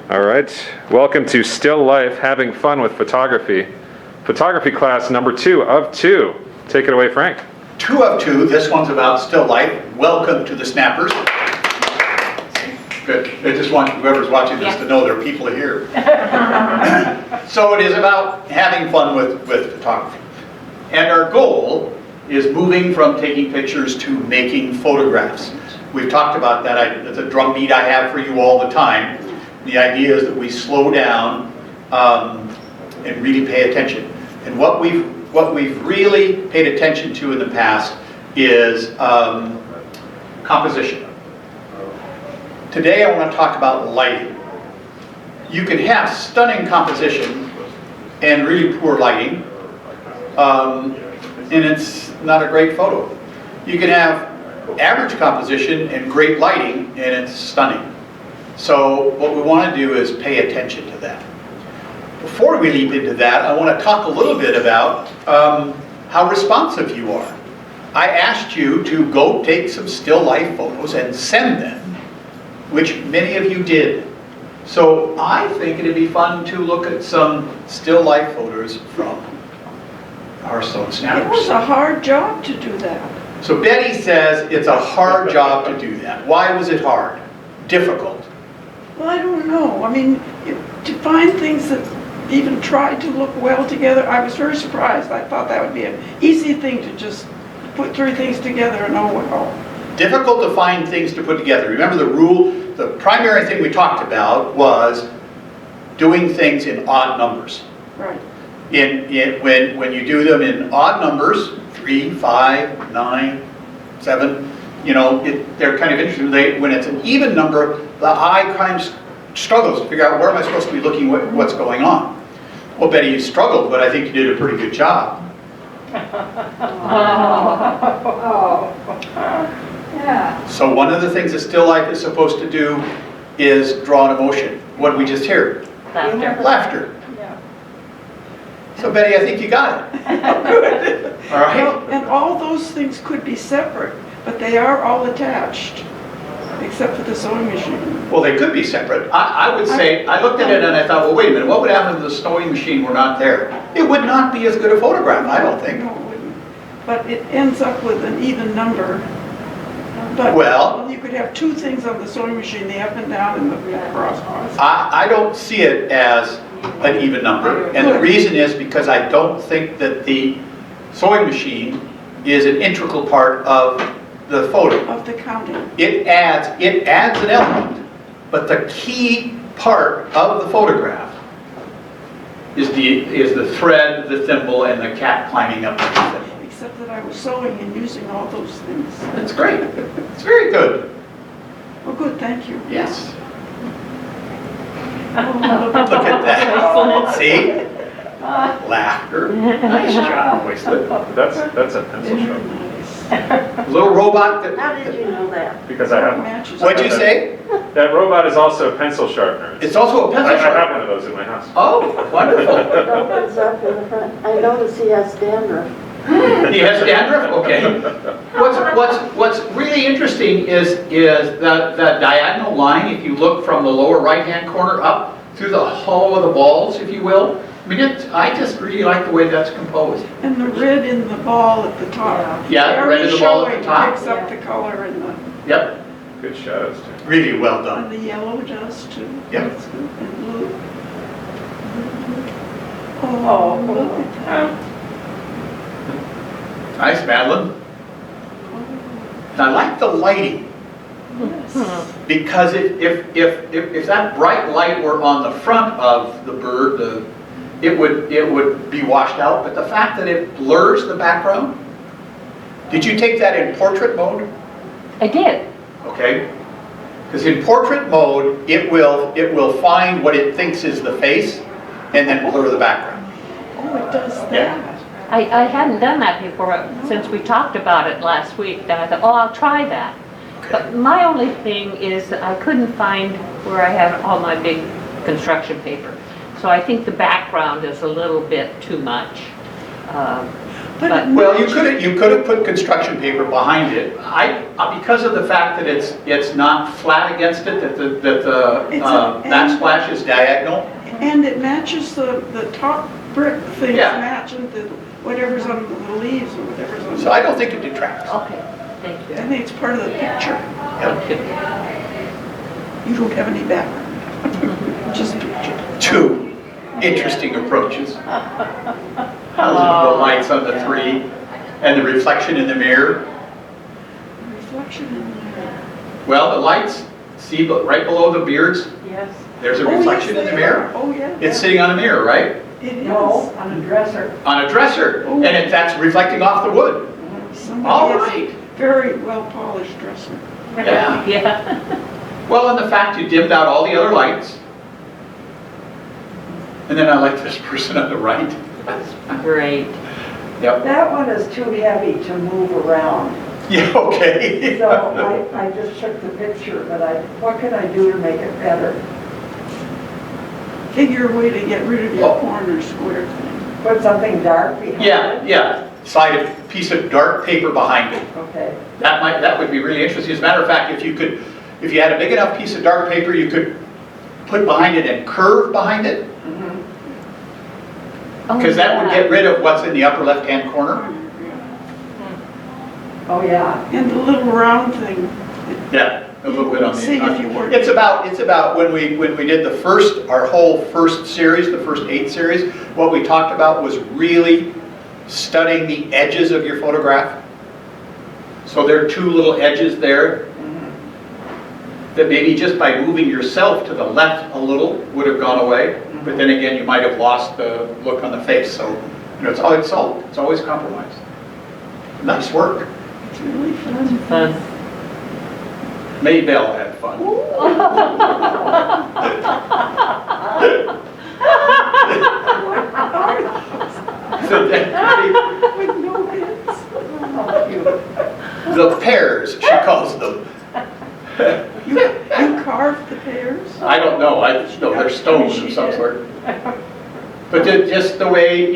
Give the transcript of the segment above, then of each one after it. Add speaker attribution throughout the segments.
Speaker 1: All right, welcome to Still Life, Having Fun with Photography. Photography class number 2 of 2. Take it away, Frank.
Speaker 2: 2 of 2, this one's about still life. Welcome to the Snappers. Good, I just want whoever's watching this to know there are people here. So it is about having fun with photography. And our goal is moving from taking pictures to making photographs. We've talked about that, it's a drumbeat I have for you all the time. The idea is that we slow down and really pay attention. And what we've really paid attention to in the past is composition. Today I want to talk about lighting. You can have stunning composition and really poor lighting, and it's not a great photo. You can have average composition and great lighting, and it's stunning. So what we want to do is pay attention to that. Before we leap into that, I want to talk a little bit about how responsive you are. I asked you to go take some still life photos and send them, which many of you did. So I think it'd be fun to look at some still life photos from Hearthstone Snappers.
Speaker 3: It was a hard job to do that.
Speaker 2: So Betty says it's a hard job to do that. Why was it hard? Difficult.
Speaker 3: Well, I don't know. I mean, to find things that even tried to look well together, I was very surprised. I thought that would be an easy thing to just put 3 things together and oh well.
Speaker 2: Difficult to find things to put together. Remember the rule, the primary thing we talked about was doing things in odd numbers.
Speaker 3: Right.
Speaker 2: When you do them in odd numbers, 3, 5, 9, 7, you know, they're kind of interesting. When it's an even number, the eye kind of struggles to figure out where am I supposed to be looking, what's going on. Well, Betty, you struggled, but I think you did a pretty good job.
Speaker 4: Yeah.
Speaker 2: So one of the things that still life is supposed to do is draw an emotion. What did we just hear?
Speaker 4: Laughter.
Speaker 2: Laughter.
Speaker 4: Yeah.
Speaker 2: So Betty, I think you got it. Good. All right.
Speaker 3: Well, and all those things could be separate, but they are all attached, except for the sewing machine.
Speaker 2: Well, they could be separate. I would say, I looked at it and I thought, well, wait a minute, what would happen if the sewing machine were not there? It would not be as good a photograph, I don't think.
Speaker 3: No, it wouldn't. But it ends up with an even number. But
Speaker 2: Well,
Speaker 3: you could have 2 things on the sewing machine, the up and down and the cross.
Speaker 2: I don't see it as an even number. And the reason is because I don't think that the sewing machine is an integral part of the photo.
Speaker 3: Of the counting.
Speaker 2: It adds an element, but the key part of the photograph is the thread, the thimble, and the cat climbing up the thimble.
Speaker 3: Except that I was sewing and using all those things.
Speaker 2: That's great. It's very good.
Speaker 3: Oh, good, thank you.
Speaker 2: Yes.
Speaker 3: Oh,
Speaker 2: Look at that. See? Laughter. Nice job, Wasteland.
Speaker 1: That's a pencil
Speaker 3: very
Speaker 1: sharpener.
Speaker 3: nice.
Speaker 2: Little robot that.
Speaker 4: How did you know that?
Speaker 1: Because I have
Speaker 3: Matches.
Speaker 2: What'd you say?
Speaker 1: that robot is also a pencil sharpener.
Speaker 2: It's also a
Speaker 1: I
Speaker 2: pencil
Speaker 1: have
Speaker 2: sharpener.
Speaker 1: one of those in my house.
Speaker 2: Oh, wonderful.
Speaker 4: It opens up in the front. I noticed he has dandruff.
Speaker 2: He has dandruff? Okay. What's really interesting is the diagonal line, if you look from the lower right-hand corner up through the hollow of the balls, if you will. I mean, I just really like the way that's composed.
Speaker 3: And the red in the ball at the top.
Speaker 2: Yeah, the red in the ball at the top.
Speaker 3: Picks up the color and the,
Speaker 2: Yep,
Speaker 1: Good shadows, too.
Speaker 2: really well done.
Speaker 3: and the yellow does too.
Speaker 2: Yep.
Speaker 3: That's good. And blue. Oh, look at that.
Speaker 2: Nice, Madeline. And I like the lighting,
Speaker 3: Yes.
Speaker 2: because if that bright light were on the front of the bird, it would be washed out. But the fact that it blurs the background. Did you take that in portrait mode?
Speaker 5: I did.
Speaker 2: Okay. Because in portrait mode, it will find what it thinks is the face, and then blur the background.
Speaker 3: Oh, it does that.
Speaker 2: Yeah.
Speaker 5: I hadn't done that before since we talked about it last week. Then I thought, oh, I'll try that.
Speaker 2: Okay.
Speaker 5: But my only thing is that I couldn't find where I have all my big construction paper. So I think the background is a little bit too much. But
Speaker 2: Well, you could have put construction paper behind it. Because of the fact that it's not flat against it, that the backsplash is diagonal.
Speaker 3: And it matches the top brick things,
Speaker 2: Yeah.
Speaker 3: matching the, whatever's on the leaves or whatever's on.
Speaker 2: So I don't think it detracts.
Speaker 5: okay, thank
Speaker 3: I
Speaker 5: you.
Speaker 3: think it's part of the picture.
Speaker 5: Thank you.
Speaker 3: You don't have any background, just picture.
Speaker 2: Two interesting approaches. The lights on the three and the reflection in the mirror.
Speaker 3: Reflection in the mirror.
Speaker 2: Well, the lights, see right below the beards,
Speaker 4: Yes.
Speaker 2: there's a
Speaker 3: Oh, yes,
Speaker 2: reflection in the
Speaker 3: they
Speaker 2: mirror.
Speaker 3: are. Oh, yeah.
Speaker 2: It's sitting on a mirror, right?
Speaker 3: It is.
Speaker 4: No, on a dresser.
Speaker 2: On a dresser,
Speaker 3: Oh.
Speaker 2: and that's reflecting off the wood.
Speaker 3: Somebody
Speaker 2: All
Speaker 3: has a
Speaker 2: right.
Speaker 3: very well polished dresser.
Speaker 2: Yeah.
Speaker 5: Yeah.
Speaker 2: Well, and the fact you dimmed out all the other lights. And then I like this person on the right.
Speaker 5: Great.
Speaker 2: Yep.
Speaker 6: That one is too heavy to move around,
Speaker 2: Yeah, okay.
Speaker 6: so I just took the picture, but what could I do to make it better?
Speaker 3: Figure a way to get rid of your
Speaker 2: Oh.
Speaker 3: corner square thing.
Speaker 6: Put something dark behind
Speaker 2: Yeah,
Speaker 6: it?
Speaker 2: yeah. Slide a piece of dark paper behind it.
Speaker 6: Okay.
Speaker 2: That would be really interesting. As a matter of fact, if you had a big enough piece of dark paper, you could put behind it and curve behind it,
Speaker 5: Oh,
Speaker 2: because that would
Speaker 5: yeah.
Speaker 2: get rid of what's in the upper left-hand corner.
Speaker 6: Oh, yeah.
Speaker 3: And the little round thing.
Speaker 2: Yeah, a little bit on the.
Speaker 3: See if you work.
Speaker 2: It's about when we did our whole first series, the first 8 series. What we talked about was really studying the edges of your photograph. So there are 2 little edges there that maybe just by moving yourself to the left a little would have gone away. But then again, you might have lost the look on the face. So it's always compromised. Nice work.
Speaker 3: It's really fun.
Speaker 5: Fun.
Speaker 2: Maybelle had fun. So
Speaker 3: With no hits.
Speaker 2: the pears, she calls them.
Speaker 3: You carved the pears?
Speaker 2: I don't know, they're stones of some sort. But just the way,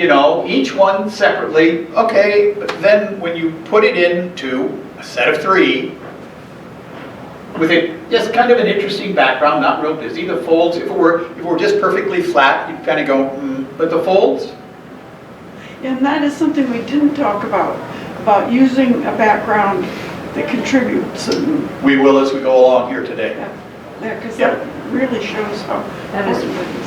Speaker 2: each one separately, okay, but then when you put it into a set of 3, with just kind of an interesting background, not real busy, the folds, if it were just perfectly flat, you'd kind of go, but the folds,
Speaker 3: And that is something we didn't talk about using a background that contributes and,
Speaker 2: we will as we go along here today.
Speaker 3: because
Speaker 2: Yeah.
Speaker 3: that really shows how.
Speaker 5: That is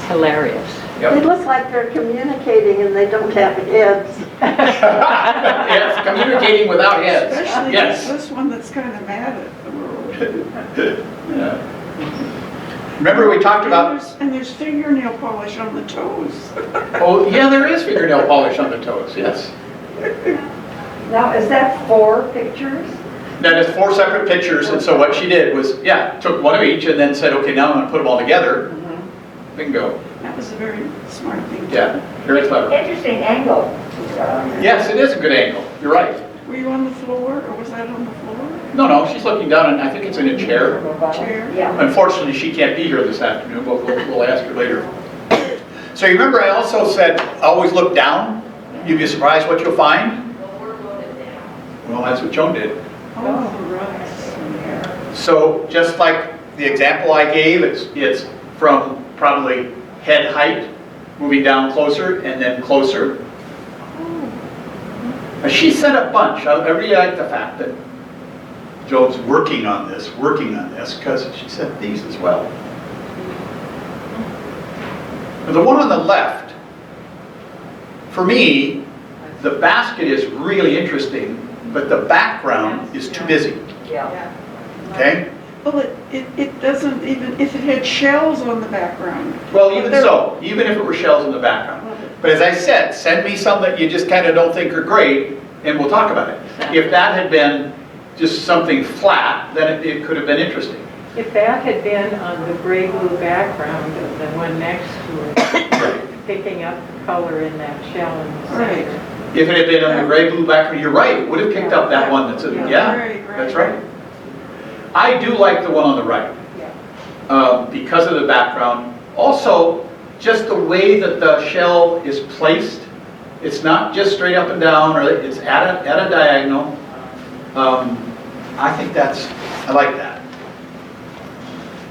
Speaker 5: hilarious.
Speaker 4: They look like they're communicating and they don't have heads.
Speaker 2: Yes, communicating without heads.
Speaker 3: Especially
Speaker 2: Yes.
Speaker 3: this one that's kind of mad at the world.
Speaker 2: Yeah. Remember we talked about,
Speaker 3: And there's fingernail polish on the toes.
Speaker 2: oh, yeah, there is fingernail polish on the toes, yes.
Speaker 6: Now, is that 4 pictures?
Speaker 2: That is 4 separate pictures, and so what she did was, took one of each and then said, okay, now I'm going to put them all together. Bingo.
Speaker 3: That was a very smart thing.
Speaker 2: Yeah, very clever.
Speaker 6: Interesting angle.
Speaker 2: Yes, it is a good angle. You're right.
Speaker 3: Were you on the floor, or was that on the floor?
Speaker 2: No, she's looking down, and I think it's in a chair.
Speaker 3: Chair?
Speaker 6: Yeah.
Speaker 2: Unfortunately, she can't be here this afternoon, but we'll ask her later. So you remember I also said, always look down. You'd be surprised what you'll find. Well, that's what Joan did.
Speaker 3: Oh, right.
Speaker 2: So just like the example I gave, it's from probably head height, moving down closer and then closer. Now, she said a bunch. I really like the fact that Joan's working on this, because she said these as well. Now, the one on the left, for me, the basket is really interesting, but the background is too busy,
Speaker 6: Yeah.
Speaker 2: okay?
Speaker 3: Well, it doesn't even, if it had shells on the background.
Speaker 2: Well, even so, even if it were shells in the background. But as I said, send me some that you just kind of don't think are great, and we'll talk about it. If that had been just something flat, then it could have been interesting.
Speaker 7: If that had been on the gray blue background of the one next to it, picking up the color in that shell in the
Speaker 3: Right.
Speaker 7: center.
Speaker 2: If it had been on the gray blue background, you're right, it would have picked up that one that's, yeah,
Speaker 3: Right, right.
Speaker 2: that's right. I do like the one on the right, because of the background. Also, just the way that the shell is placed It's not just straight up and down, or it's at a diagonal. I think I like that.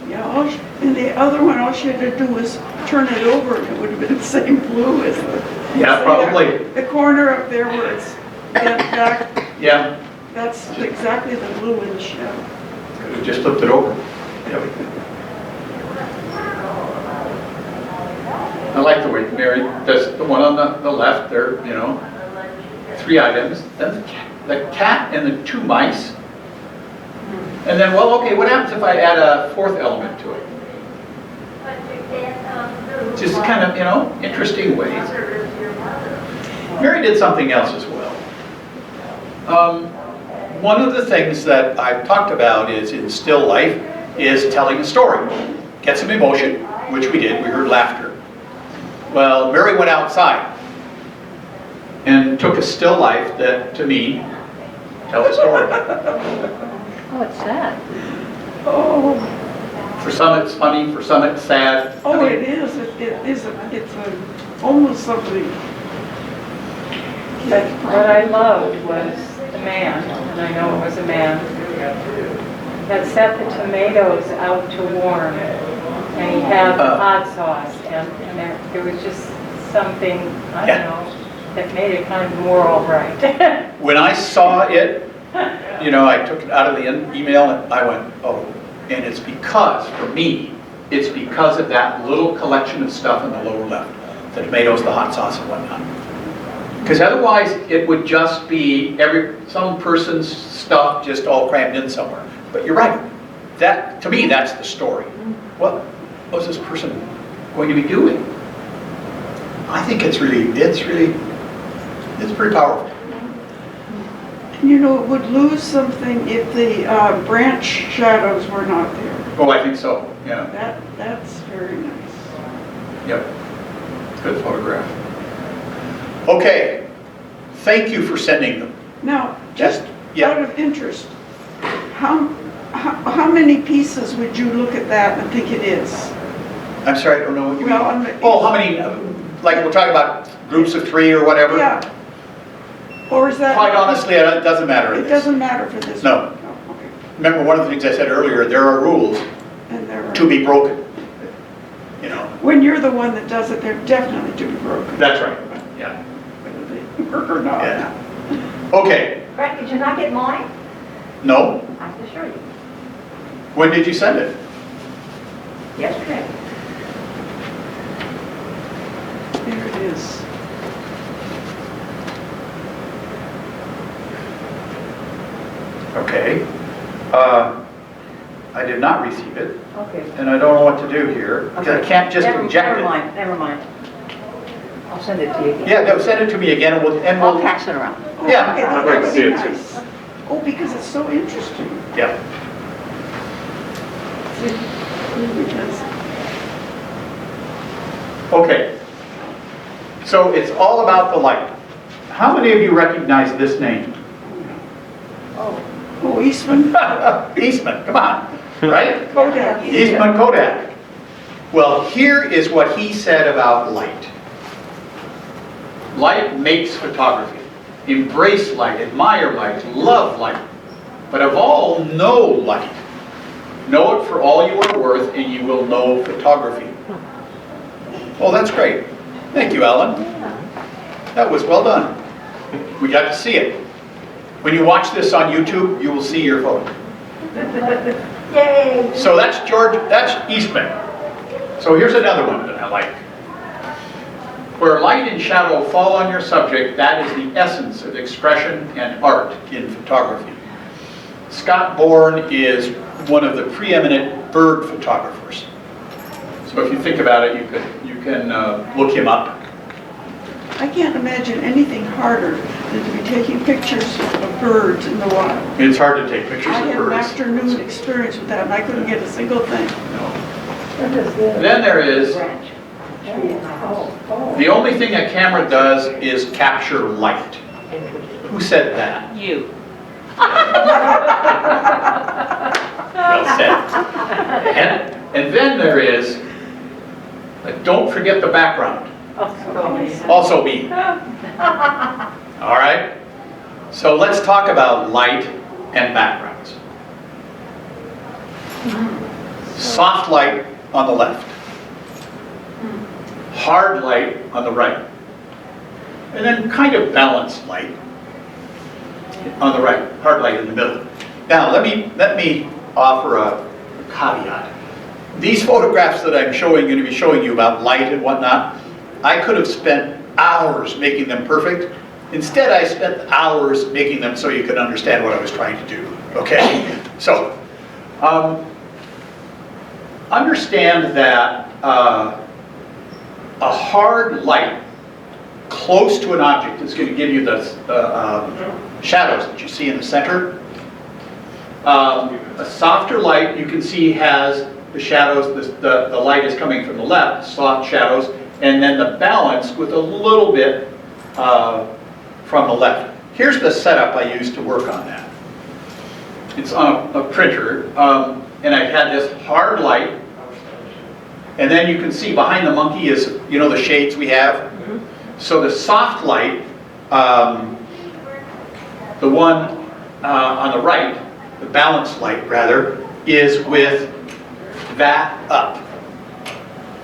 Speaker 3: Yeah, and the other one, all she had to do was turn it over and it would have been the same blue as the.
Speaker 2: Yeah,
Speaker 3: see
Speaker 2: probably.
Speaker 3: The corner up there where it's bent back,
Speaker 2: Yeah,
Speaker 3: that's exactly the blue in the shadow.
Speaker 2: could have just flipped it over. Yep. I like the way Mary does the one on the left there, 3 items, then the cat and the 2 mice. And then, well, okay, what happens if I add a 4th element to it? Just kind of, interesting ways. Mary did something else as well. One of the things that I've talked about is in still life is telling a story. Get some emotion, which we did, we heard laughter. Well, Mary went outside and took a still life that, to me, tells a story.
Speaker 5: What's that?
Speaker 3: Oh,
Speaker 2: For some it's funny, for some it's sad.
Speaker 3: oh, it is, it's almost something.
Speaker 7: But what I loved was the man, and I know it was a man, that set the tomatoes out to warm, and he had the hot sauce, and there was just something, I don't know, that made it kind of more all right.
Speaker 2: When I saw it, I took it out of the email and I went, oh, and it's because, for me, it's because of that little collection of stuff in the lower left. The tomatoes, the hot sauce and whatnot. Because otherwise it would just be some person's stuff just all crammed in somewhere. But you're right, to me that's the story. What was this person going to be doing? I think it's pretty powerful.
Speaker 3: It would lose something if the branch shadows were not there.
Speaker 2: Oh, I think so, yeah.
Speaker 3: That's very nice.
Speaker 2: Yep, good photograph. Okay, thank you for sending them.
Speaker 3: Now, just
Speaker 2: Yeah.
Speaker 3: out of interest, how many pieces would you look at that and think it is?
Speaker 2: I'm sorry, I don't know what you
Speaker 3: Well,
Speaker 2: mean. Oh, how many, like we're talking about groups of 3 or whatever?
Speaker 3: Yeah. Or is that?
Speaker 2: Quite honestly, it doesn't matter.
Speaker 3: It doesn't matter for this
Speaker 2: No.
Speaker 3: one? No. Okay.
Speaker 2: Remember one of the things I said earlier, there are rules
Speaker 3: And there are.
Speaker 2: to be broken.
Speaker 3: When you're the one that does it, they're definitely to be broken.
Speaker 2: That's right, yeah.
Speaker 3: Whether they work or not.
Speaker 2: Yeah. Okay,
Speaker 8: Frank, did you not get mine?
Speaker 2: no,
Speaker 8: I can assure you.
Speaker 2: when did you send it?
Speaker 8: Yesterday.
Speaker 3: There it is.
Speaker 2: Okay. I did not receive it,
Speaker 8: Okay.
Speaker 2: and I don't know what to do here. I can't just reject it.
Speaker 8: Never mind. I'll send it to you again.
Speaker 2: Yeah, no, send it to me again, and we'll.
Speaker 8: I'll pass it around.
Speaker 3: Oh,
Speaker 2: Yeah,
Speaker 3: okay,
Speaker 1: I'd
Speaker 3: that
Speaker 1: like to
Speaker 3: would
Speaker 1: see
Speaker 3: be
Speaker 1: it too.
Speaker 3: nice. Oh, because it's so interesting.
Speaker 2: Yeah.
Speaker 3: Because
Speaker 2: Okay. So it's all about the light. How many of you recognize this name?
Speaker 3: Oh, Eastman,
Speaker 2: Eastman, come on, right?
Speaker 3: Kodak.
Speaker 2: Eastman Kodak. Well, here is what he said about light. Light makes photography. Embrace light, admire light, love light. But of all, know light. Know it for all you are worth, and you will know photography. Oh, that's great. Thank you, Alan. That was well done. We got to see it. When you watch this on YouTube, you will see your photo.
Speaker 8: Yay!
Speaker 2: So that's Eastman. So here's another one that I like. Where light and shadow fall on your subject, that is the essence of expression and art in photography. Scott Bourne is one of the preeminent bird photographers. So if you think about it, you can look him up.
Speaker 3: I can't imagine anything harder than to be taking pictures of birds in the wild.
Speaker 2: It's hard to take pictures
Speaker 3: I
Speaker 2: of
Speaker 3: had an
Speaker 2: birds.
Speaker 3: afternoon experience with that and I couldn't get a single thing.
Speaker 2: Then there is,
Speaker 8: Oh.
Speaker 2: the only thing a camera does is capture light. Who said that?
Speaker 5: You.
Speaker 2: Well said. And then there is, don't forget the background. Also me. All right? So let's talk about light and backgrounds. Soft light on the left. Hard light on the right. And then kind of balanced light on the right. Hard light in the middle. Now let me offer a caveat. These photographs that I'm going to be showing you about light and whatnot, I could have spent hours making them perfect. Instead, I spent hours making them so you could understand what I was trying to do. Okay? So, understand that a hard light close to an object is going to give you the shadows that you see in the center. A softer light, you can see, has the shadows, the light is coming from the left, soft shadows, and then the balance with a little bit from the left. Here's the setup I used to work on that. It's on a printer, and I had this hard light, and then you can see behind the monkey is, you know, the shades we have. So the soft light, the one on the right, the balanced light rather, is with that up,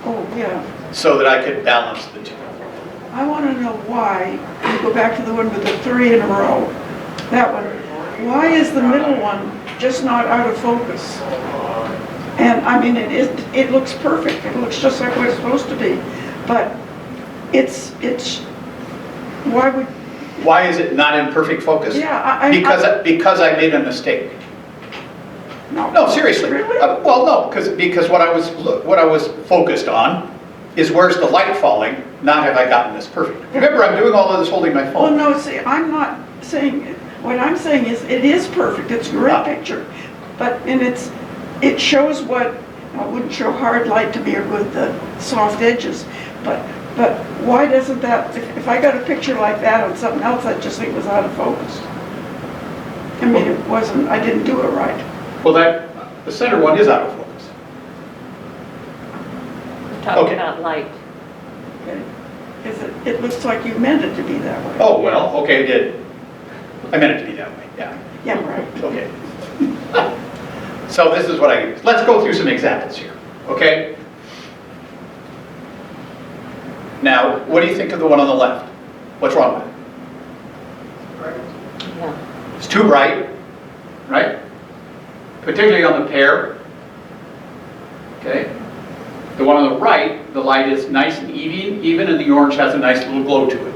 Speaker 3: Oh, yeah.
Speaker 2: so that I could balance the two.
Speaker 3: I want to know why, you go back to the one with the 3 in a row, that one. Why is the middle one just not out of focus? And I mean, it looks perfect. It looks just like what it's supposed to be. But it's,
Speaker 2: Why is it not in perfect focus?
Speaker 3: Yeah,
Speaker 2: Because I made a mistake. No, seriously.
Speaker 3: Really?
Speaker 2: Well, no, because what I was focused on is where's the light falling, not have I gotten this perfect. Remember, I'm doing all of this holding my
Speaker 3: Well,
Speaker 2: phone.
Speaker 3: no, see, I'm not saying, what I'm saying is, it is perfect, it's a great picture. But, and it shows what, I wouldn't show hard light to be with the soft edges, but why doesn't that, if I got a picture like that on something else, I just think it was out of focus. I mean, it wasn't, I didn't do it right.
Speaker 2: Well, the center one is out of focus.
Speaker 5: We're talking
Speaker 2: Okay.
Speaker 5: about light.
Speaker 3: Okay? Because it looks like you meant it to be that way.
Speaker 2: Oh, well, okay, I did. I meant it to be that way, yeah.
Speaker 3: Yeah, right.
Speaker 2: Okay. So this is what I use. Let's go through some examples here, okay? Now, what do you think of the one on the left? What's wrong with it?
Speaker 5: Yeah.
Speaker 2: It's too bright, right? Particularly on the pear, okay? The one on the right, the light is nice and even, and the orange has a nice little glow to it.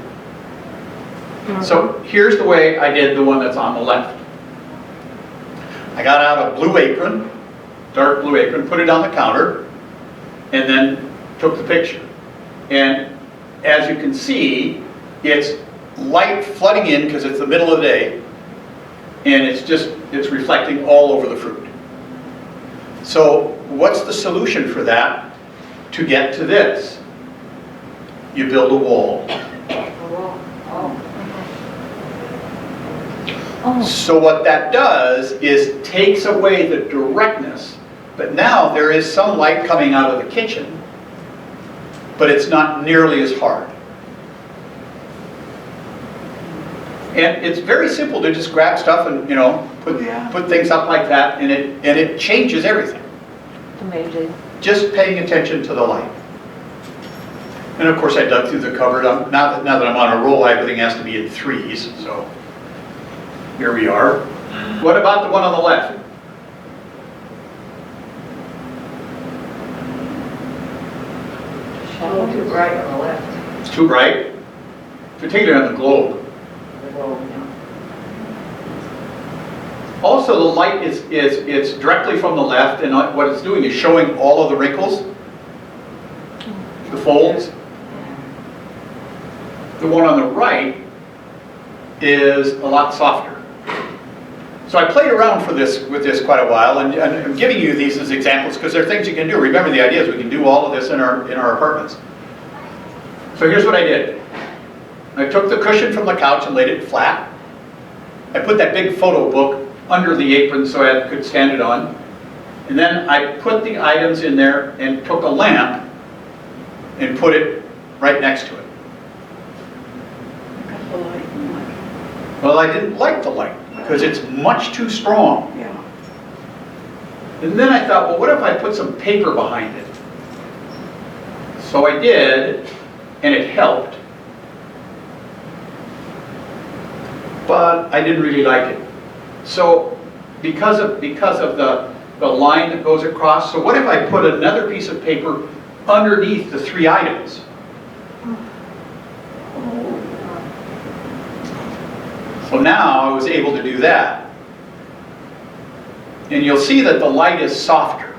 Speaker 2: So here's the way I did the one that's on the left. I got out a blue apron, dark blue apron, put it on the counter, and then took the picture. And as you can see, it's light flooding in because it's the middle of the day, and it's reflecting all over the fruit. So what's the solution for that to get to this? You build a wall.
Speaker 5: Oh,
Speaker 2: So what that does is takes away the directness, but now there is some light coming out of the kitchen, but it's not nearly as hard. And it's very simple to just grab stuff and, you know, put things up like that, and it changes everything.
Speaker 5: amazing.
Speaker 2: Just paying attention to the light. And of course I dug through the cupboard. Now that I'm on a roll, everything has to be in threes, so here we are. What about the one on the left?
Speaker 6: A little too bright on the left.
Speaker 2: It's too bright, particularly on the globe. Also, the light is directly from the left, and what it's doing is showing all of the wrinkles, the folds. The one on the right is a lot softer. So I played around with this quite a while, and I'm giving you these as examples because they're things you can do. Remember, the idea is we can do all of this in our apartments. So here's what I did. I took the cushion from the couch and laid it flat. I put that big photo book under the apron so I could stand it on. And then I put the items in there and took a lamp and put it right next to it.
Speaker 3: Got the light and like,
Speaker 2: Well, I didn't like the light because it's much too strong.
Speaker 3: yeah.
Speaker 2: And then I thought, well, what if I put some paper behind it? So I did, and it helped. But I didn't really like it. So because of the line that goes across, so what if I put another piece of paper underneath the 3 items? So now I was able to do that. And you'll see that the light is softer.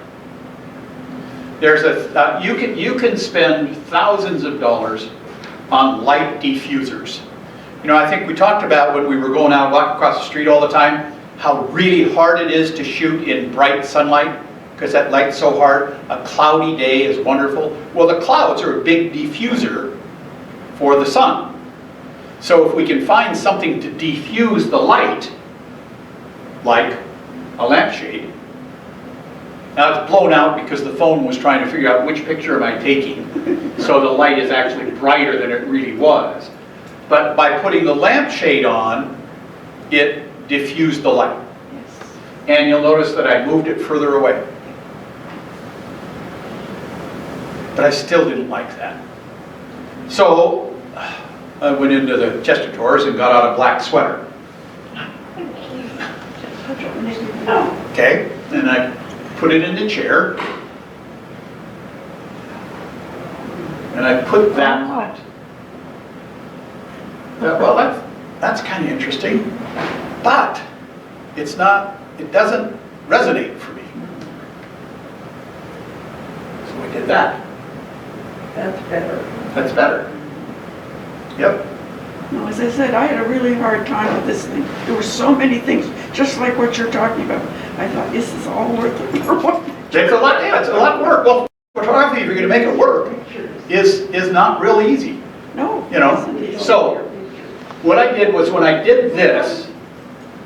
Speaker 2: There's you can spend thousands of dollars on light diffusers. You know, I think we talked about when we were going out walking across the street all the time, how really hard it is to shoot in bright sunlight because that light's so hard. A cloudy day is wonderful. Well, the clouds are a big diffuser for the sun. So if we can find something to diffuse the light, like a lampshade. Now it's blown out because the phone was trying to figure out which picture am I taking. So the light is actually brighter than it really was. But by putting the lampshade on, it diffused the light.
Speaker 3: Yes.
Speaker 2: And you'll notice that I moved it further away. But I still didn't like that. So I went into the Chester Tours and got out a black sweater. Okay, and I put it in the chair. And I put that on it. Well, that's kind of interesting, but it doesn't resonate for me. So I did that.
Speaker 6: That's better.
Speaker 2: That's better. Yep.
Speaker 3: No, as I said, I had a really hard time with this thing. There were so many things, just like what you're talking about. I thought, this is all worth it for one.
Speaker 2: It's a lot, yeah, it's a lot of work. Well, photography, if you're going to make it work, is not real easy.
Speaker 3: No.
Speaker 2: You know, so what I did was when I did this,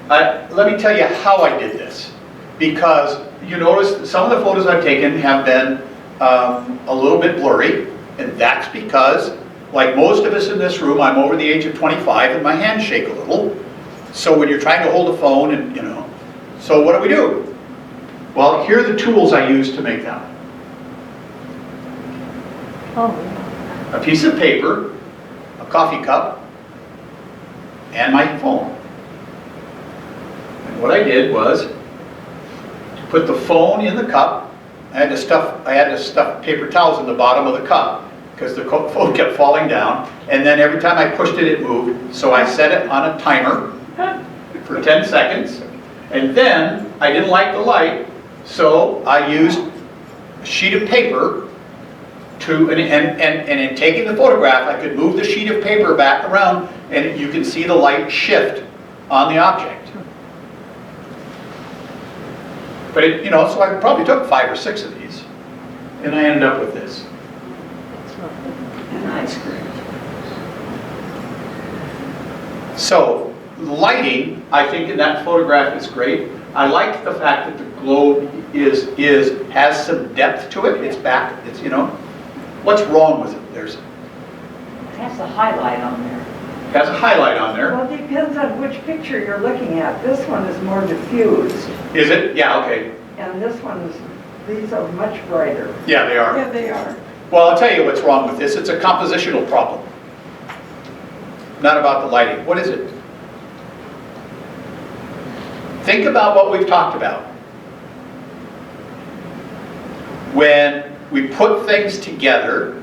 Speaker 2: let me tell you how I did this. Because you notice some of the photos I've taken have been a little bit blurry, and that's because, like most of us in this room, I'm over the age of 25 and my hands shake a little. So when you're trying to hold a phone and, you know, so what do? Well, here are the tools I use to make that.
Speaker 5: Oh,
Speaker 2: A piece of paper, a coffee cup, and my phone. And what I did was put the phone in the cup. I had to stuff paper towels in the bottom of the cup because the phone kept falling down. And then every time I pushed it, it moved. So I set it on a timer for 10 seconds. And then I didn't like the light, so I used a sheet of paper to, and in taking the photograph, I could move the sheet of paper back around and you can see the light shift on the object. But it, you know, so I probably took 5 or 6 of these and I ended up with this.
Speaker 3: And that's great.
Speaker 2: So lighting, I think in that photograph is great. I like the fact that the globe has some depth to it. It's back, it's, you know. What's wrong with it?
Speaker 8: It has a highlight on there.
Speaker 2: Has a highlight on there.
Speaker 6: Well, it depends on which picture you're looking at. This one is more diffused,
Speaker 2: Is it? Yeah, okay.
Speaker 6: and this one is, these are much brighter.
Speaker 2: Yeah, they are.
Speaker 3: Yeah, they are.
Speaker 2: Well, I'll tell you what's wrong with this. It's a compositional problem. Not about the lighting. What is it? Think about what we've talked about. When we put things together,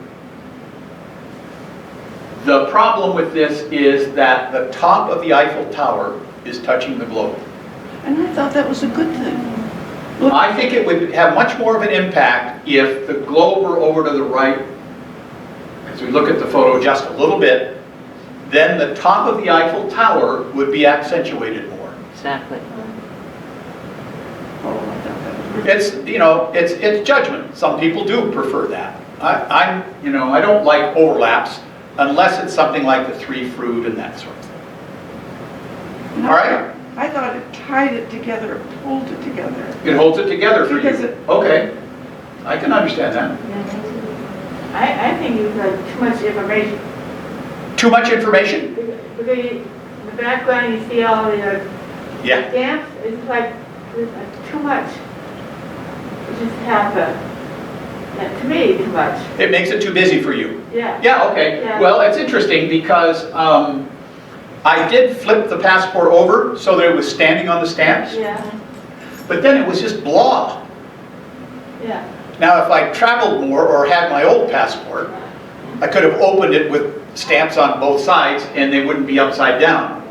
Speaker 2: the problem with this is that the top of the Eiffel Tower is touching the globe.
Speaker 3: And I thought that was a good thing. Look,
Speaker 2: I think it would have much more of an impact if the globe were over to the right, as we look at the photo just a little bit, then the top of the Eiffel Tower would be accentuated more.
Speaker 5: exactly.
Speaker 3: oh, I thought that was really
Speaker 2: It's, you know, it's judgment. Some people do prefer that. I don't like overlaps unless it's something like the 3 fruit and that sort of thing.
Speaker 3: No,
Speaker 2: All right?
Speaker 3: I thought it tied it together, pulled it together.
Speaker 2: It holds it together for
Speaker 3: Because
Speaker 2: you.
Speaker 3: it-
Speaker 2: Okay, I can understand that.
Speaker 9: I think you've got too much information.
Speaker 2: Too much information?
Speaker 9: Because in the background, you see all the
Speaker 2: Yeah.
Speaker 9: stamps, it's like too much. You just have to me, too much.
Speaker 2: It makes it too busy for you.
Speaker 9: Yeah.
Speaker 2: Yeah, okay.
Speaker 9: Yeah.
Speaker 2: Well, it's interesting because I did flip the passport over so that it was standing on the stamps,
Speaker 9: Yeah,
Speaker 2: but then it was just blah.
Speaker 9: yeah.
Speaker 2: Now, if I traveled more or had my old passport, I could have opened it with stamps on both sides and they wouldn't be upside down.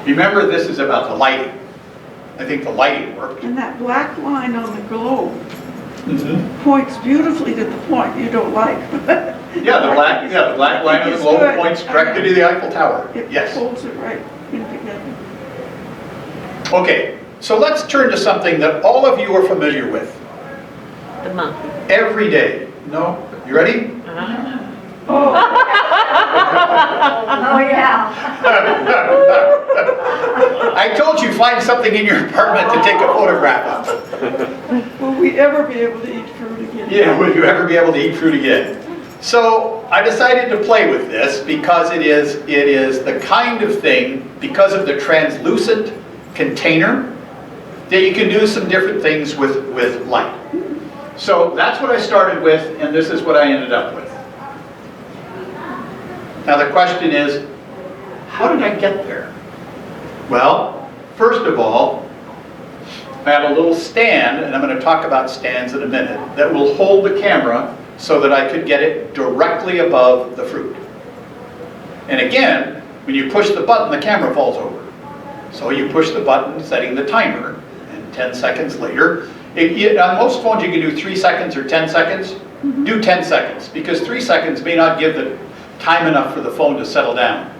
Speaker 2: Remember, this is about the lighting. I think the lighting worked.
Speaker 3: And that black line on the globe points beautifully to the point you don't like.
Speaker 2: Yeah, the black line on the globe points directly to the Eiffel Tower.
Speaker 3: It
Speaker 2: Yes.
Speaker 3: holds it right in together.
Speaker 2: Okay, so let's turn to something that all of you are familiar with.
Speaker 5: The monkey.
Speaker 2: Every day. No? You ready?
Speaker 6: Oh, yeah.
Speaker 2: I told you, find something in your apartment to take a photograph of.
Speaker 3: Will we ever be able to eat fruit again?
Speaker 2: Yeah, will you ever be able to eat fruit again? So I decided to play with this because it is the kind of thing, because of the translucent container, that you can do some different things with light. So that's what I started with, and this is what I ended up with. Now the question is, how did I get there? Well, first of all, I have a little stand, and I'm going to talk about stands in a minute, that will hold the camera so that I could get it directly above the fruit. And again, when you push the button, the camera falls over. So you push the button, setting the timer, and 10 seconds later, on most phones you can do 3 seconds or 10 seconds. Do 10 seconds, because 3 seconds may not give the time enough for the phone to settle down.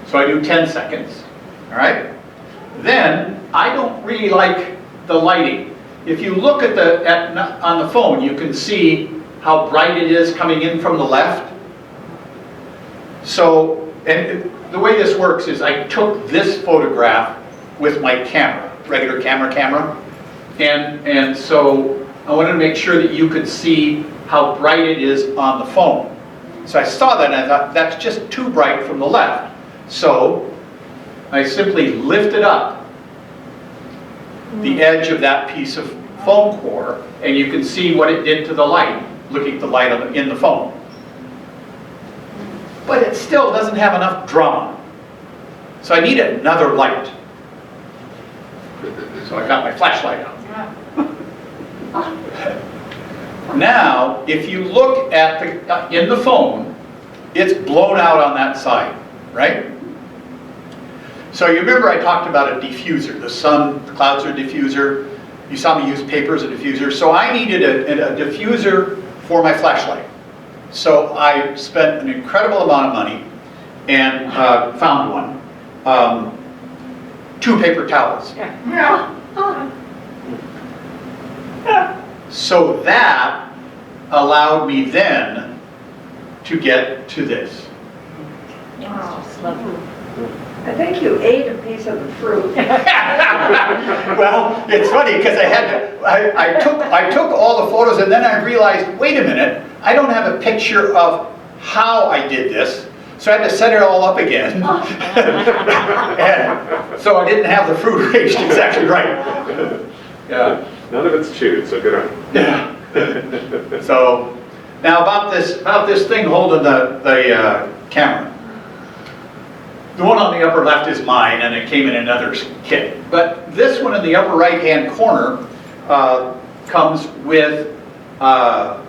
Speaker 2: So I do 10 seconds, all right? Then, I don't really like the lighting. If you look at on the phone, you can see how bright it is coming in from the left. So, and the way this works is I took this photograph with my camera, regular camera, and so I wanted to make sure that you could see how bright it is on the phone. So I saw that and I thought, that's just too bright from the left. So I simply lifted up the edge of that piece of foam core, and you can see what it did to the light, looking at the light in the phone. But it still doesn't have enough drama. So I need another light. So I got my flashlight out. Now, if you look at in the phone, it's blown out on that side, right? So you remember I talked about a diffuser. The sun, the clouds are a diffuser. You saw me use paper as a diffuser. So I needed a diffuser for my flashlight. So I spent an incredible amount of money and found one. 2 paper towels. So that allowed me then to get to this.
Speaker 6: I think you ate a piece of the fruit.
Speaker 2: Well, it's funny because I took all the photos and then I realized, wait a minute, I don't have a picture of how I did this. So I had to set it all up again. And so I didn't have the fruit arranged exactly right. Yeah.
Speaker 1: None of it's chewed, so good on you.
Speaker 2: Yeah. So now about this thing holding the camera. The one on the upper left is mine, and it came in another kit. But this one in the upper right-hand corner comes with a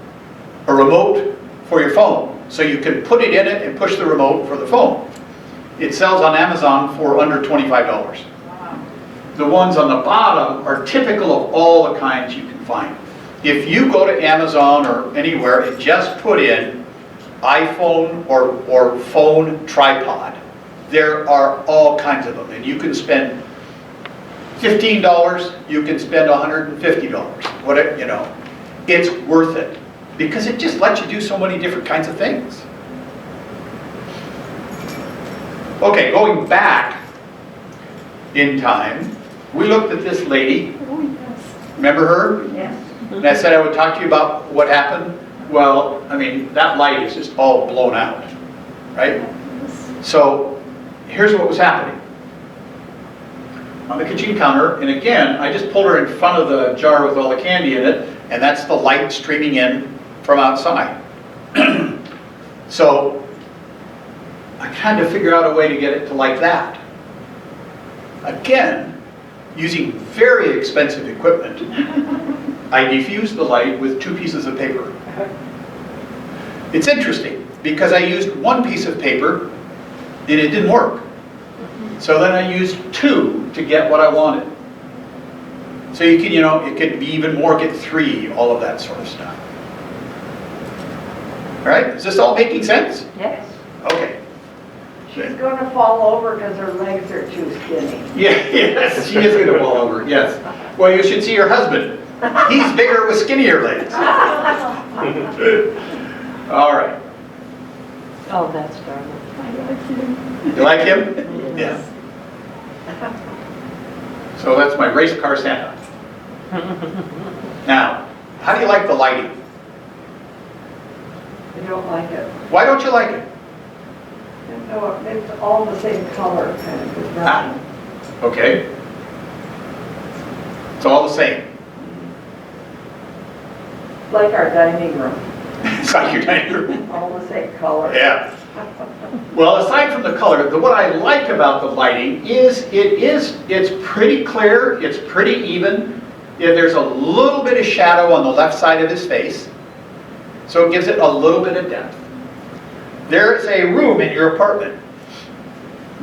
Speaker 2: remote for your phone. So you can put it in it and push the remote for the phone. It sells on Amazon for under $25. The ones on the bottom are typical of all the kinds you can find. If you go to Amazon or anywhere and just put in iPhone or phone tripod, there are all kinds of them. And you can spend $15, you can spend $150. Whatever, you know, it's worth it. Because it just lets you do so many different kinds of things. Okay, going back in time, we looked at this lady.
Speaker 3: Oh, yes.
Speaker 2: Remember her?
Speaker 6: Yes.
Speaker 2: And I said I would talk to you about what happened. Well, I mean, that light is just all blown out, right? So here's what was happening. On the kitchen counter, and again, I just pulled her in front of the jar with all the candy in it, and that's the light streaming in from outside. So I had to figure out a way to get it to like that. Again, using very expensive equipment, I diffused the light with 2 pieces of paper. It's interesting, because I used 1 piece of paper and it didn't work. So then I used 2 to get what I wanted. So you can, it could be even more, get 3, all of that sort of stuff. All right, is this all making sense?
Speaker 5: Yes.
Speaker 2: Okay.
Speaker 6: She's gonna fall over because her legs are too skinny.
Speaker 2: Yeah, yes, she is gonna fall over, yes. Well, you should see her husband. He's bigger with skinnier legs. All right.
Speaker 5: Oh, that's darling.
Speaker 2: You like him? Yeah. So that's my race car Santa. Now, how do you like the lighting?
Speaker 6: I don't like it.
Speaker 2: Why don't you like it?
Speaker 6: No, it's all the same color, kind of, there's nothing.
Speaker 2: Okay. It's all the same.
Speaker 6: Like our dining room,
Speaker 2: It's like your dining room.
Speaker 6: all the same color.
Speaker 2: Yeah. Well, aside from the color, what I like about the lighting is it's pretty clear, it's pretty even. Yeah, there's a little bit of shadow on the left side of his face, so it gives it a little bit of depth. There is a room in your apartment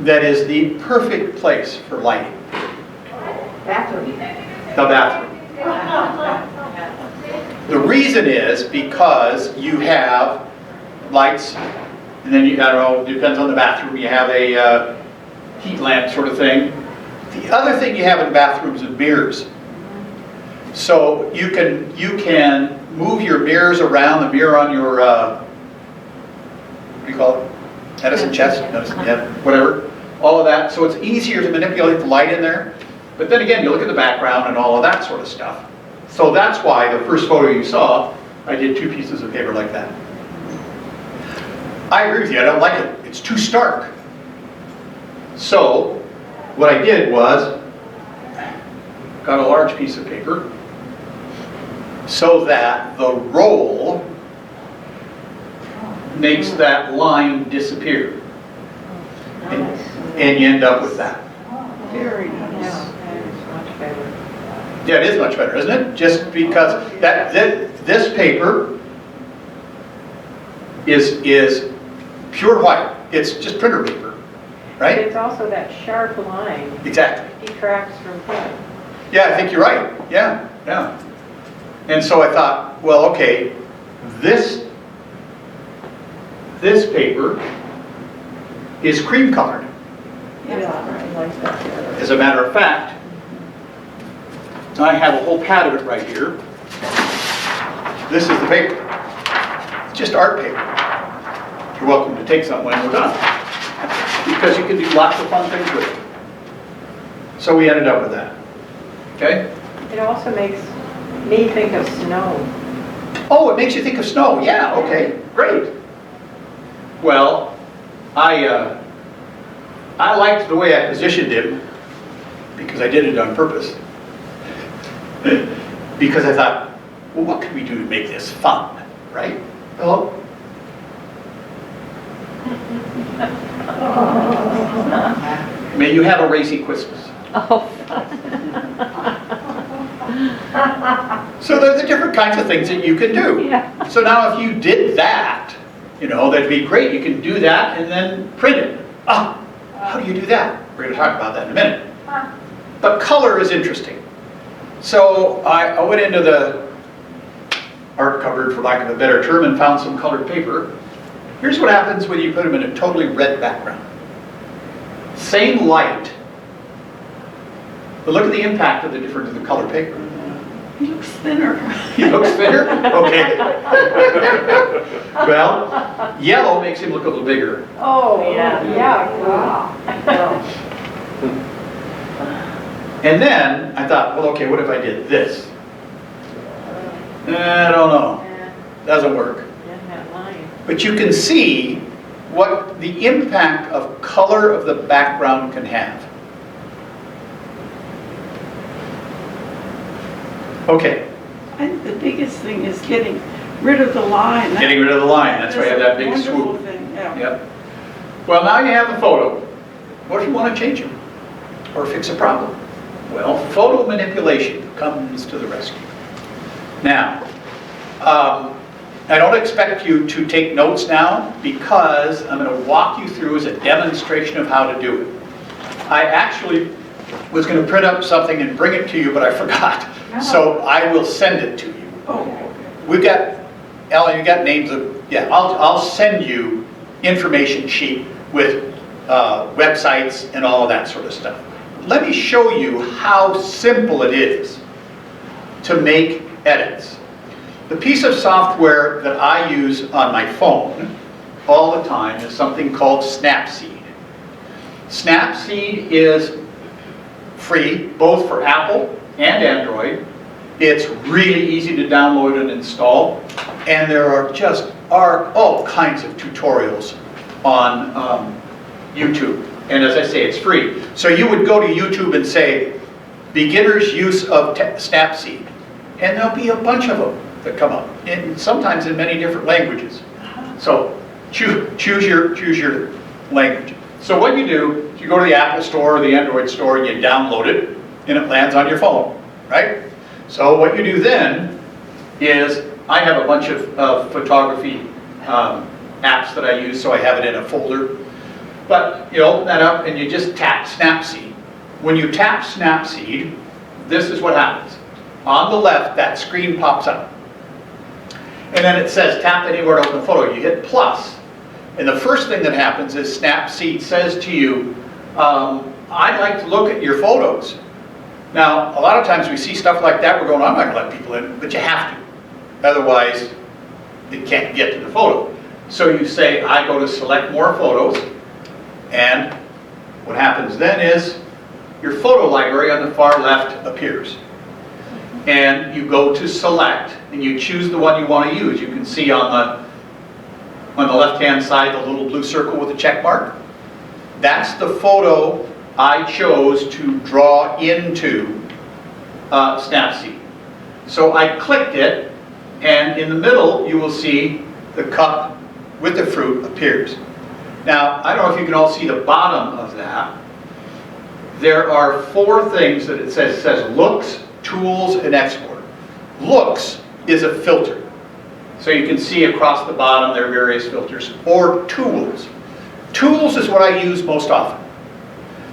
Speaker 2: that is the perfect place for lighting.
Speaker 6: Bathroom.
Speaker 2: The bathroom. The reason is because you have lights, and then I don't know, depends on the bathroom, you have a heat lamp sort of thing. The other thing you have in bathrooms is mirrors. So you can move your mirrors around, the mirror on your, what do you call it? Medicine chest? Yeah, whatever. All of that. So it's easier to manipulate the light in there. But then again, you look at the background and all of that sort of stuff. So that's why the first photo you saw, I did 2 pieces of paper like that. I agree with you, I don't like it. It's too stark. So what I did was, got a large piece of paper so that the roll makes that line disappear. And you end up with that.
Speaker 3: Very nice.
Speaker 2: Yeah, it is much better, isn't it? Just because this paper is pure white. It's just printer paper,
Speaker 7: But
Speaker 2: right?
Speaker 7: it's also that sharp line
Speaker 2: Exactly.
Speaker 7: detracts from print.
Speaker 2: Yeah, I think you're right. Yeah, yeah. And so I thought, well, okay, this paper is cream colored.
Speaker 6: Yeah, I like that better.
Speaker 2: As a matter of fact, I have a whole pad of it right here. This is the paper. It's just art paper. You're welcome to take some when we're done, because you can do lots of fun things with it. So we ended up with that. Okay?
Speaker 7: It also makes me think of snow.
Speaker 2: Oh, it makes you think of snow. Yeah, okay, great. Well, I liked the way I positioned him, because I did it on purpose. Because I thought, well, what can we do to make this fun, right? Hello? May you have a racy Christmas.
Speaker 5: Oh,
Speaker 2: So there's the different kinds of things that you can do.
Speaker 5: yeah.
Speaker 2: So now if you did that, that'd be great. You can do that and then print it. How do you do that? We're going to talk about that in a minute. But color is interesting. So I went into the art cupboard, for lack of a better term, and found some colored paper. Here's what happens when you put them in a totally red background. Same light, but look at the impact of the difference of the colored paper.
Speaker 3: He looks thinner.
Speaker 2: He looks thinner? Okay. Well, yellow makes him look a little bigger.
Speaker 6: Oh, yeah. Wow.
Speaker 2: And then I thought, well, okay, what if I did this? I don't know. Doesn't work.
Speaker 7: In that line.
Speaker 2: But you can see what the impact of color of the background can have. Okay,
Speaker 3: I think the biggest thing is getting rid of the line.
Speaker 2: getting rid of the line, that's why you have that big
Speaker 3: Wonderful
Speaker 2: swoop.
Speaker 3: thing, yeah.
Speaker 2: Yep. Well, now you have the photo. What if you want to change it or fix a problem? Well, photo manipulation comes to the rescue. Now, I don't expect you to take notes now because I'm going to walk you through as a demonstration of how to do it. I actually was going to print up something and bring it to you, but I forgot. So I will send it to you.
Speaker 3: Oh,
Speaker 2: We've got, Ellen, you got names of, yeah, I'll send you information sheet with websites and all of that sort of stuff. Let me show you how simple it is to make edits. The piece of software that I use on my phone all the time is something called Snapseed. Snapseed is free, both for Apple and Android. It's really easy to download and install, and there are all kinds of tutorials on YouTube. And as I say, it's free. So you would go to YouTube and say, beginner's use of Snapseed, and there'll be a bunch of them that come up, and sometimes in many different languages. So choose your language. So what you do is you go to the Apple Store or the Android Store and you download it, and it lands on your phone, right? So what you do then is, I have a bunch of photography apps that I use, so I have it in a folder. But you open that up and you just tap Snapseed. When you tap Snapseed, this is what happens. On the left, that screen pops up. And then it says tap anywhere to open a photo. You hit plus. And the first thing that happens is Snapseed says to you, I'd like to look at your photos. Now, a lot of times we see stuff like that, we're going, I'm not going to let people in, but you have to. Otherwise, it can't get to the photo. So you say, I go to select more photos, and what happens then is your photo library on the far left appears. And you go to select, and you choose the one you want to use. You can see on the left-hand side the little blue circle with a check mark. That's the photo I chose to draw into Snapseed. So I clicked it, and in the middle you will see the cup with the fruit appears. Now, I don't know if you can all see the bottom of that. There are 4 things that it says. It says looks, tools, and export. Looks is a filter. So you can see across the bottom there are various filters. Or tools. Tools is what I use most often.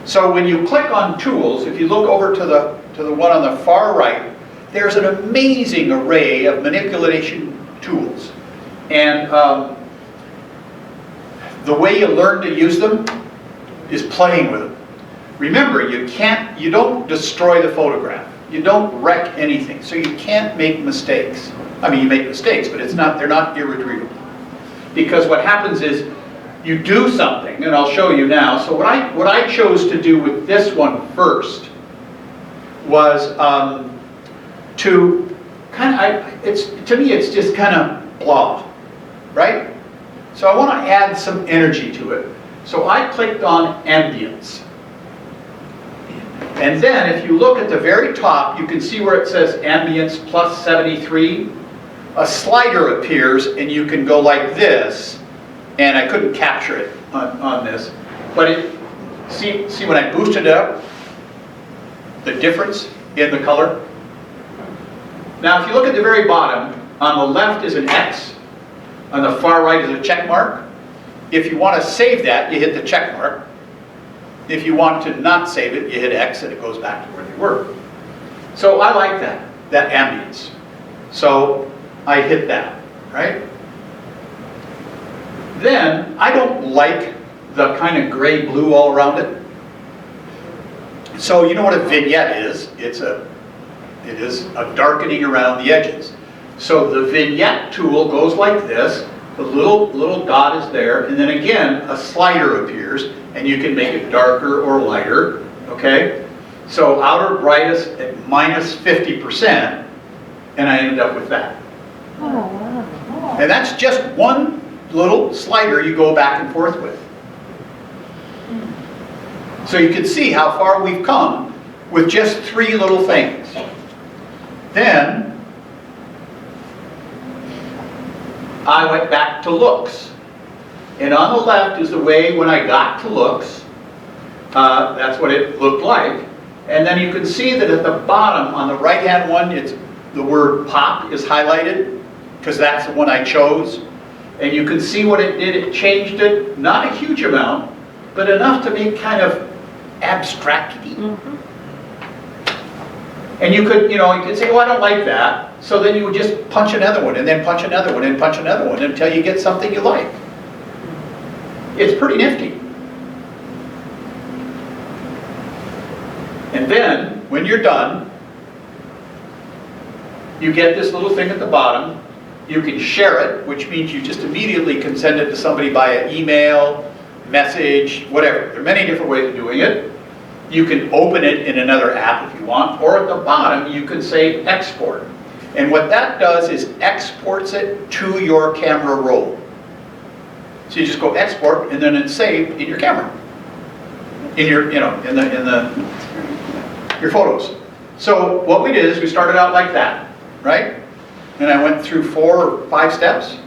Speaker 2: So when you click on tools, if you look over to the one on the far right, there's an amazing array of manipulation tools. And the way you learn to use them is playing with them. Remember, you don't destroy the photograph. You don't wreck anything, so you can't make mistakes. I mean, you make mistakes, but they're not irretrievable. Because what happens is, you do something, and I'll show you now. So what I chose to do with this one first was to to me it's just kind of blah, right? So I want to add some energy to it. So I clicked on ambience. And then if you look at the very top, you can see where it says ambience plus 73. A slider appears, and you can go like this, and I couldn't capture it on this. But see when I boosted it up, the difference in the color? Now if you look at the very bottom, on the left is an X, on the far right is a check mark. If you want to save that, you hit the check mark. If you want to not save it, you hit X and it goes back to where they were. So I like that ambience. So I hit that, right? Then I don't like the kind of gray blue all around it. So you know what a vignette is? It is a darkening around the edges. So the Vignette Tool goes like this. The little dot is there, and then again a slider appears, and you can make it darker or lighter. Okay, so outer brightest at minus 50%, and I ended up with that.
Speaker 5: Oh, wow.
Speaker 2: And that's just one little slider you go back and forth with. So you can see how far we've come with just 3 little things. Then I went back to looks. And on the left is the way when I got to looks, that's what it looked like. And then you can see that at the bottom on the right hand one, it's the word pop is highlighted because that's the one I chose. And you can see what it did. It changed it, not a huge amount, but enough to make kind of abstract-y. And you could say, oh, I don't like that. So then you would just punch another one, and then punch another one, and punch another one until you get something you like. It's pretty nifty. And then, when you're done, you get this little thing at the bottom. You can share it, which means you just immediately can send it to somebody via email, message, whatever. There are many different ways of doing it. You can open it in another app if you want, or at the bottom you can say export. And what that does is exports it to your camera roll. So you just go export, and then it's saved in your camera, in your, your photos. So what we did is we started out like that, right? And I went through 4 or 5 steps,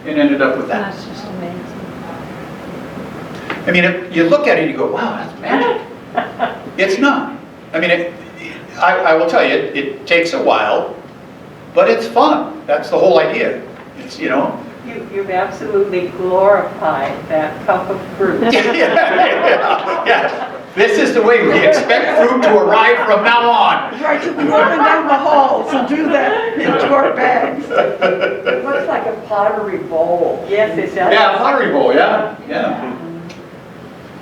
Speaker 2: and ended up with that.
Speaker 5: That's just amazing.
Speaker 2: I mean, if you look at it, you go, wow, that's magic. It's not. I mean, I will tell you, it takes a while, but it's fun. That's the whole idea. It's,
Speaker 7: You've absolutely glorified that cup of fruit.
Speaker 2: yeah. This is the way we expect fruit to arrive from now on.
Speaker 3: Right, to go up and down the halls and do that into our bags.
Speaker 6: It looks like a pottery bowl.
Speaker 7: Yes, it does.
Speaker 2: Yeah, pottery bowl, yeah.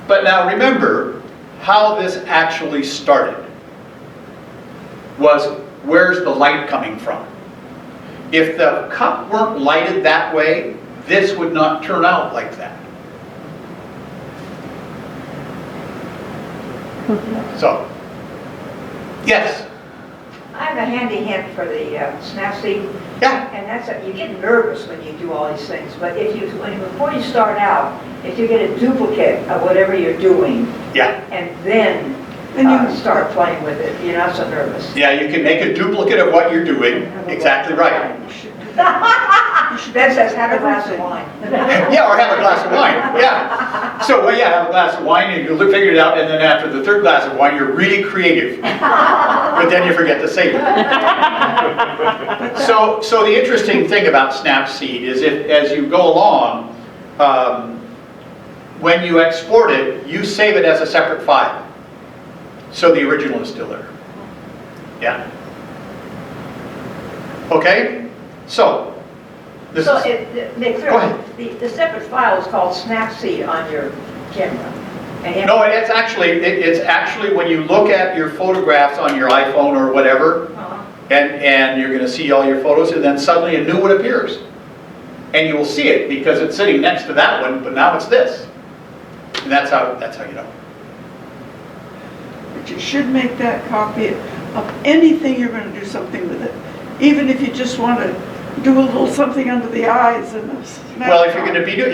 Speaker 2: But now remember how this actually started was where's the light coming from? If the cup weren't lighted that way, this would not turn out like that. So, yes?
Speaker 10: I have a handy hint for the Snapseed.
Speaker 2: Yeah.
Speaker 10: And that's that you get nervous when you do all these things, but before you start out, if you get a duplicate of whatever you're doing,
Speaker 2: Yeah.
Speaker 10: and then you start playing with it, you're not so nervous.
Speaker 2: Yeah, you can make a duplicate of what you're doing. Exactly right.
Speaker 10: That says have a glass of wine.
Speaker 2: Yeah, or have a glass of wine. Yeah. So, have a glass of wine and you figure it out, and then after the 3rd glass of wine, you're really creative. But then you forget to save it. So the interesting thing about Snapseed is as you go along, when you export it, you save it as a separate file. So the original is still there. Yeah. Okay? So,
Speaker 10: Nick,
Speaker 2: Go ahead.
Speaker 10: the separate file is called Snapseed on your camera. And
Speaker 2: No, it's actually when you look at your photographs on your iPhone or whatever, and you're going to see all your photos, and then suddenly a new one appears. And you will see it because it's sitting next to that one, but now it's this. And that's how you know.
Speaker 3: But you should make that copy of anything you're going to do something with it. Even if you just want to do a little something under the eyes and
Speaker 2: Well, if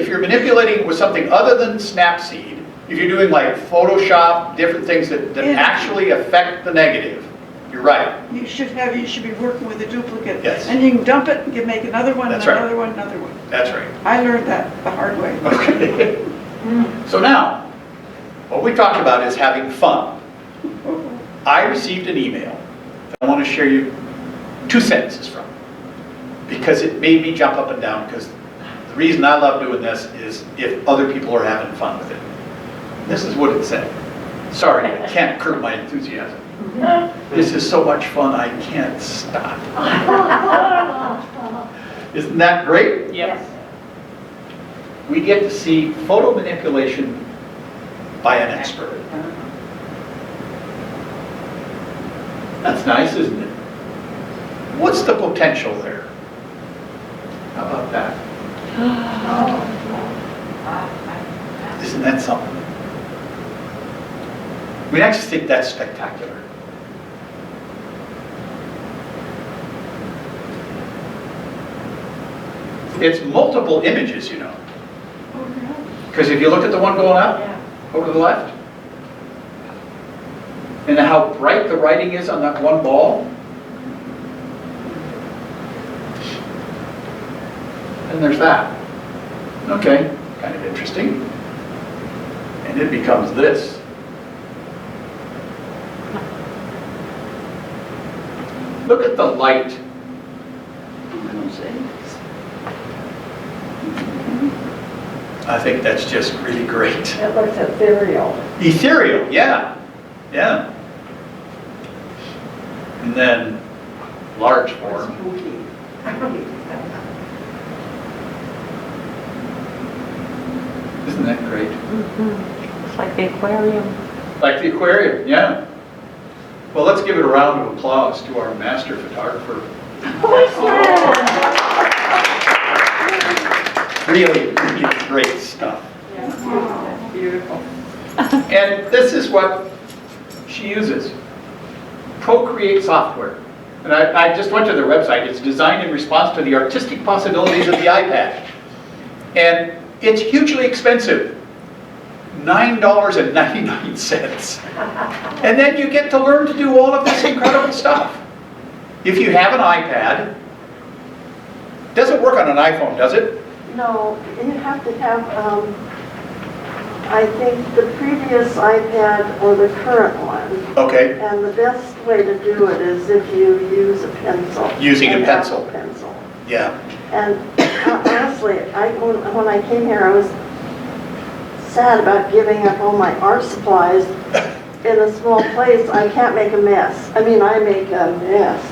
Speaker 2: you're manipulating with something other than Snapseed, if you're doing like Photoshop, different things that actually affect the negative, you're right.
Speaker 3: You should be working with a duplicate.
Speaker 2: Yes.
Speaker 3: And you can dump it and you can make another one,
Speaker 2: That's
Speaker 3: another
Speaker 2: right.
Speaker 3: one, another one.
Speaker 2: That's right.
Speaker 3: I learned that the hard way.
Speaker 2: Okay. So now, what we talked about is having fun. I received an email that I want to share you 2 sentences from, because it made me jump up and down, because the reason I love doing this is if other people are having fun with it. This is what it said. Sorry, I can't curb my enthusiasm. This is so much fun, I can't stop. Isn't that great?
Speaker 7: Yes.
Speaker 2: We get to see photo manipulation by an expert. That's nice, isn't it? What's the potential there? How about that? Isn't that something? I mean, I just think that's spectacular. it's multiple images, you know. Because if you look at the one going up, over to the left, and how bright the writing is on that one ball, and there's that. Okay, kind of interesting. And it becomes this. Look at the light. I think that's just really great.
Speaker 6: It looks ethereal.
Speaker 2: Ethereal, yeah. Yeah. And then large form. Isn't that great?
Speaker 5: It's like the aquarium.
Speaker 2: Like the aquarium, yeah. Well, let's give it a round of applause to our master photographer. Really, really great stuff.
Speaker 7: That's beautiful.
Speaker 2: And this is what she uses. Procreate software. And I just went to their website. It's designed in response to the artistic possibilities of the iPad. And it's hugely expensive. $9.99. And then you get to learn to do all of this incredible stuff. If you have an iPad, it doesn't work on an iPhone, does it?
Speaker 4: No, you have to have, I think the previous iPad or the current one.
Speaker 2: Okay.
Speaker 4: And the best way to do it is if you use a pencil.
Speaker 2: Using a
Speaker 4: An
Speaker 2: pencil.
Speaker 4: Apple pencil.
Speaker 2: Yeah.
Speaker 4: And honestly, when I came here, I was sad about giving up all my art supplies in a small place. I can't make a mess. I mean, I make a mess.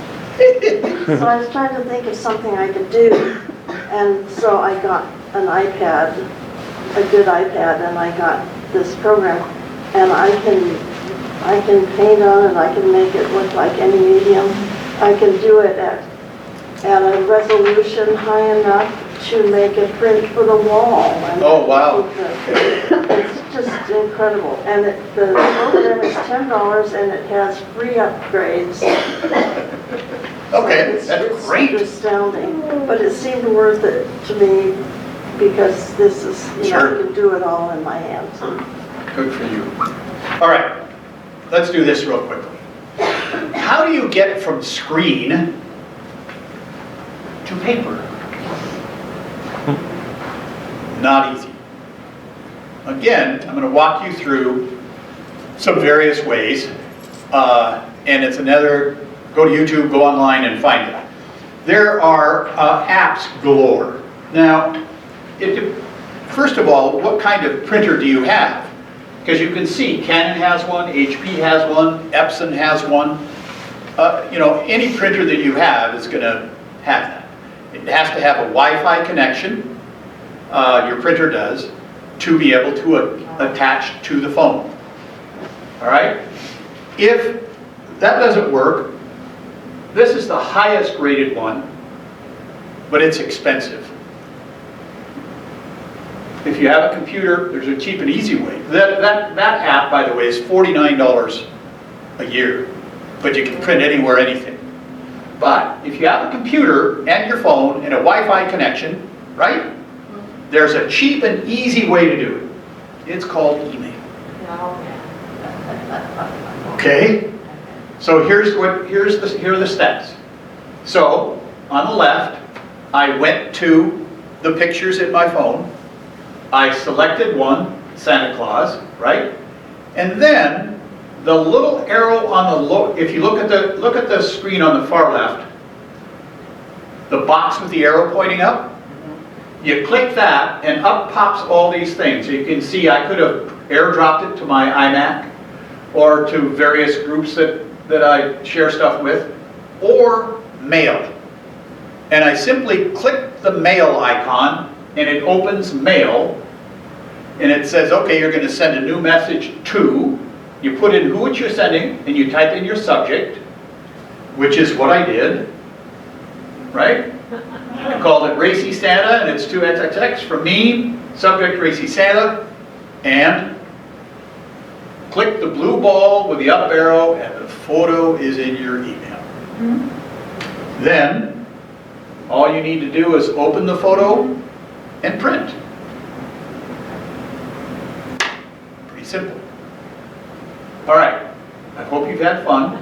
Speaker 4: So I was trying to think of something I could do. And so I got an iPad, a good iPad, and I got this program. And I can paint on it, I can make it look like any medium. I can do it at a resolution high enough to make a print for the wall. And
Speaker 2: Oh, wow.
Speaker 4: it's just incredible. And the program is $10 and it has free upgrades.
Speaker 2: Okay,
Speaker 4: So
Speaker 2: that's
Speaker 4: it's
Speaker 2: great.
Speaker 4: astounding. But it seemed worth it to me because this is, you know,
Speaker 2: Sure.
Speaker 4: I can do it all in my hands.
Speaker 2: Good for you. All right, let's do this real quickly. How do you get from screen to paper? Not easy. Again, I'm going to walk you through some various ways, and it's another, go to YouTube, go online and find it. There are apps galore. Now, first of all, what kind of printer do you have? Because you can see Canon has one, HP has one, Epson has one. You know, any printer that you have is going to have that. It has to have a Wi-Fi connection, your printer does, to be able to attach to the phone. All right? If that doesn't work, this is the highest rated one, but it's expensive. If you have a computer, there's a cheap and easy way. That app, by the way, is $49 a year, but you can print anywhere, anything. But if you have a computer and your phone and a Wi-Fi connection, right? There's a cheap and easy way to do it. It's called email. Okay? So here are the steps. So on the left, I went to the pictures in my phone. I selected one, Santa Claus, right? And then the little arrow on the if you look at the screen on the far left, the box with the arrow pointing up, you click that and up pops all these things. You can see I could have airdropped it to my iMac or to various groups that I share stuff with, or mail. And I simply click the mail icon and it opens mail and it says, okay, you're going to send a new message to, you put in who you're sending and you type in your subject, which is what I did, right? I called it Racy Santa and it's to XXX from me, subject Racy Santa, and click the blue ball with the up arrow and the photo is in your email. Then All you need to do is open the photo and print. Pretty simple. All right, I hope you've had fun.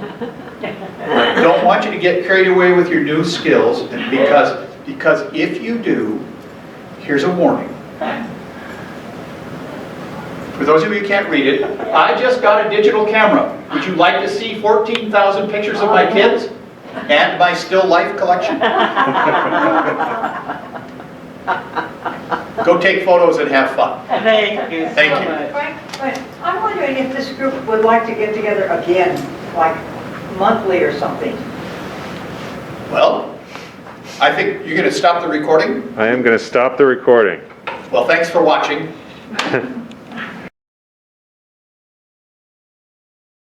Speaker 2: I don't want you to get carried away with your new skills, and because if you do, here's a warning. For those of you who can't read it, I just got a digital camera. Would you like to see 14,000 pictures of my kids and my still life collection? Go take photos and have fun.
Speaker 5: Thank you so
Speaker 2: Thank you.
Speaker 5: much.
Speaker 10: Frank, I'm wondering if this group would like to get together again, like monthly or something.
Speaker 2: Well, I think you're going to stop the recording.
Speaker 1: I am going to stop the recording.
Speaker 2: Well, thanks for watching.